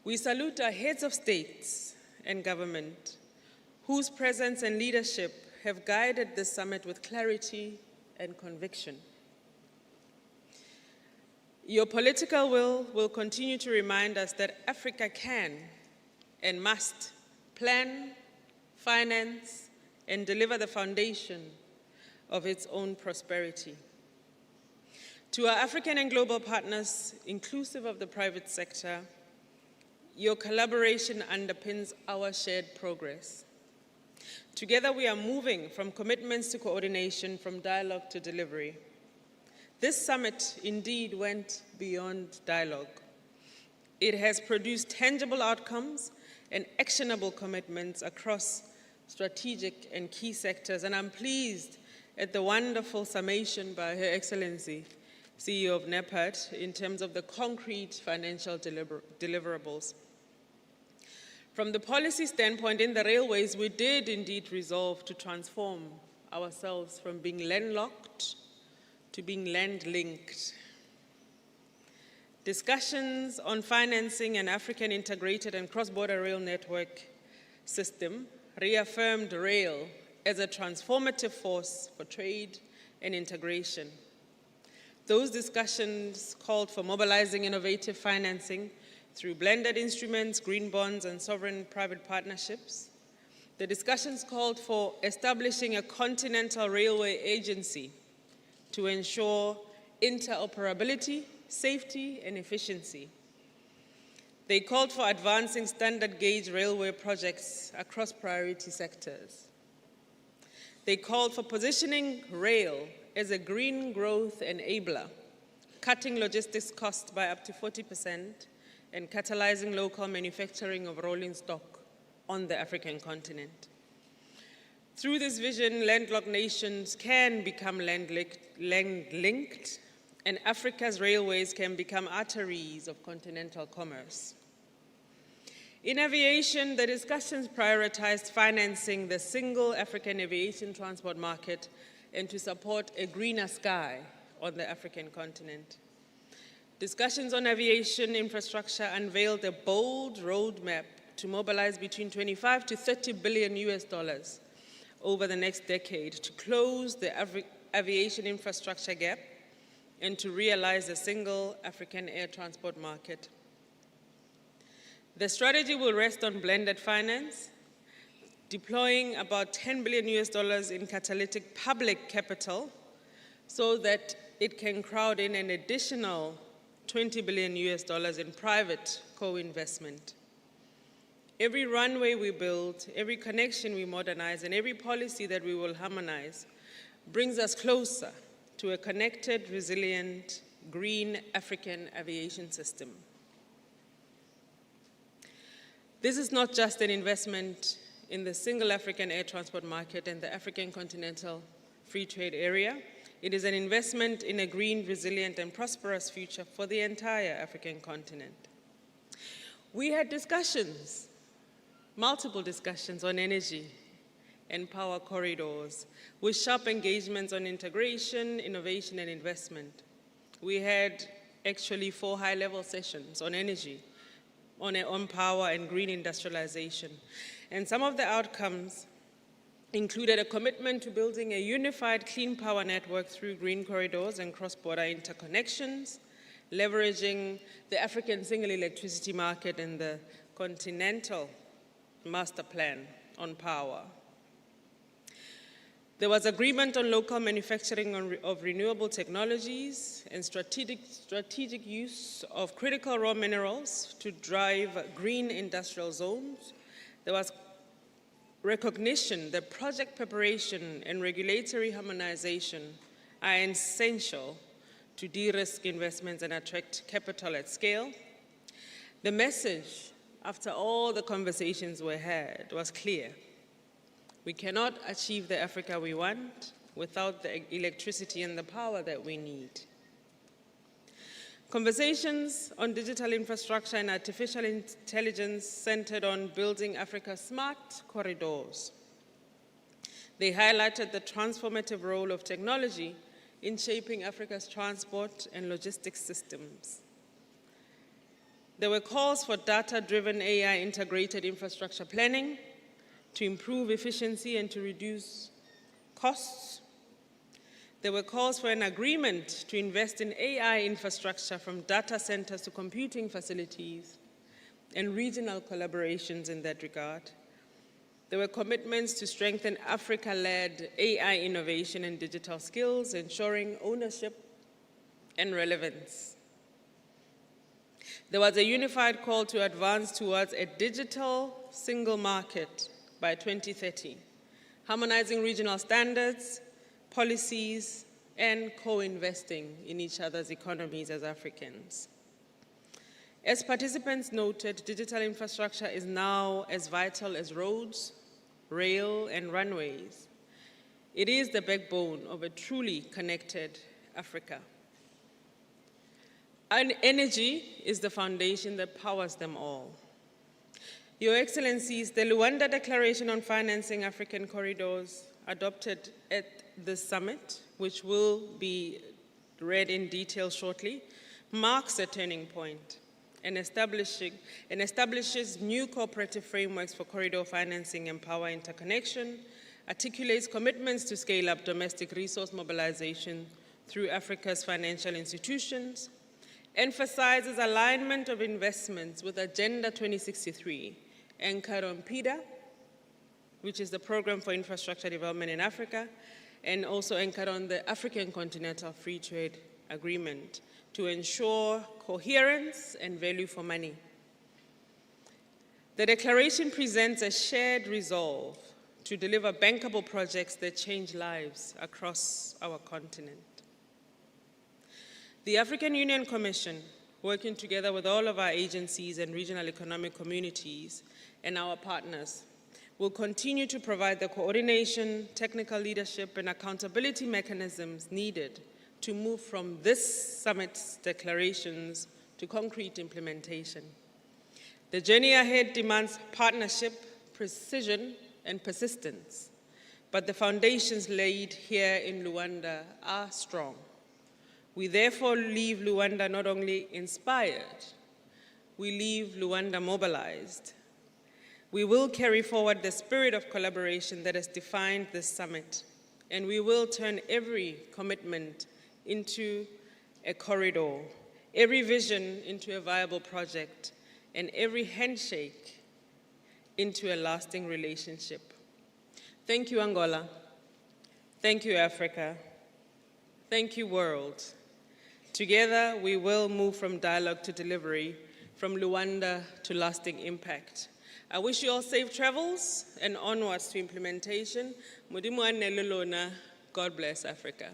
We salute our heads of states and government whose presence and leadership have guided this summit with clarity and conviction. Your political will continue to remind us that Africa can and must plan, finance, and deliver the foundation of its own prosperity. To our African and global partners, inclusive of the private sector, your collaboration underpins our shared progress. Together we are moving from commitments to coordination, from dialogue to delivery. This summit indeed went beyond dialogue. It has produced tangible outcomes and actionable commitments across strategic and key sectors, and I'm pleased at the wonderful summation by Her Excellency, CEO of NEPAD, in terms of the concrete financial deliverables. From the policy standpoint, in the railways, we did indeed resolve to transform ourselves from being landlocked to being land-linked. Discussions on financing an African integrated and cross-border rail network system reaffirmed rail as a transformative force for trade and integration. Those discussions called for mobilizing innovative financing through blended instruments, green bonds, and sovereign private partnerships. The discussions called for establishing a continental railway agency to ensure interoperability, safety, and efficiency. They called for advancing standard gauge railway projects across priority sectors. They called for positioning rail as a green growth enabler, cutting logistics costs by up to 40%, and catalyzing local manufacturing of rolling stock on the African continent. Through this vision, landlocked nations can become land-linked, and Africa's railways can become arteries of continental commerce. In aviation, the discussions prioritized financing the single African aviation transport market and to support a greener sky on the African continent. Discussions on aviation infrastructure unveiled a bold roadmap to mobilize between 25 to 30 billion US dollars over the next decade to close the aviation infrastructure gap and to realize a single African air transport market. The strategy will rest on blended finance, deploying about 10 billion US dollars in catalytic public capital so that it can crowd in an additional 20 billion US dollars in private co-investment. Every runway we build, every connection we modernize, and every policy that we will harmonize brings us closer to a connected, resilient, green African aviation system. This is not just an investment in the single African air transport market and the African continental free trade area. It is an investment in a green, resilient, and prosperous future for the entire African continent. We had discussions, multiple discussions on energy and power corridors, with sharp engagements on integration, innovation, and investment. We had actually 4 high-level sessions on energy, on power and green industrialization. And some of the outcomes included a commitment to building a unified clean power network through green corridors and cross-border interconnections, leveraging the African single electricity market and the continental master plan on power. There was agreement on local manufacturing of renewable technologies and strategic use of critical raw minerals to drive green industrial zones. There was recognition that project preparation and regulatory harmonization are essential to de-risk investments and attract capital at scale. The message, after all the conversations we had, was clear. We cannot achieve the Africa we want without the electricity and the power that we need. Conversations on digital infrastructure and artificial intelligence centered on building Africa's smart corridors. They highlighted the transformative role of technology in shaping Africa's transport and logistics systems. There were calls for data-driven AI integrated infrastructure planning to improve efficiency and to reduce costs. There were calls for an agreement to invest in AI infrastructure from data centers to computing facilities and regional collaborations in that regard. There were commitments to strengthen Africa-led AI innovation and digital skills, ensuring ownership and relevance. There was a unified call to advance towards a digital single market by 2030, harmonizing regional standards, policies, and co-investing in each other's economies as Africans. As participants noted, digital infrastructure is now as vital as roads, rail, and runways. It is the backbone of a truly connected Africa. And energy is the foundation that powers them all. Your Excellencies, the Luanda Declaration on Financing African Corridors, adopted at this summit, which will be read in detail shortly, marks a turning point and establishes new cooperative frameworks for corridor financing and power interconnection, articulates commitments to scale up domestic resource mobilization through Africa's financial institutions, emphasizes alignment of investments with Agenda 2063, anchored on PIDA, which is the Program for Infrastructure Development in Africa, and also anchored on the African Continental Free Trade Agreement to ensure coherence and value for money. The declaration presents a shared resolve to deliver bankable projects that change lives across our continent. The African Union Commission, working together with all of our agencies and regional economic communities and our partners, will continue to provide the coordination, technical leadership, and accountability mechanisms needed to move from this summit's declarations to concrete implementation. The journey ahead demands partnership, precision, and persistence, but the foundations laid here in Luanda are strong. We therefore leave Luanda not only inspired, we leave Luanda mobilized. We will carry forward the spirit of collaboration that has defined this summit, and we will turn every commitment into a corridor, every vision into a viable project, and every handshake into a lasting relationship. Thank you, Angola. Thank you, Africa. Thank you, world. Together, we will move from dialogue to delivery, from Luanda to lasting impact. I wish you all safe travels and onwards to implementation. Mudimu anelulona. God bless Africa.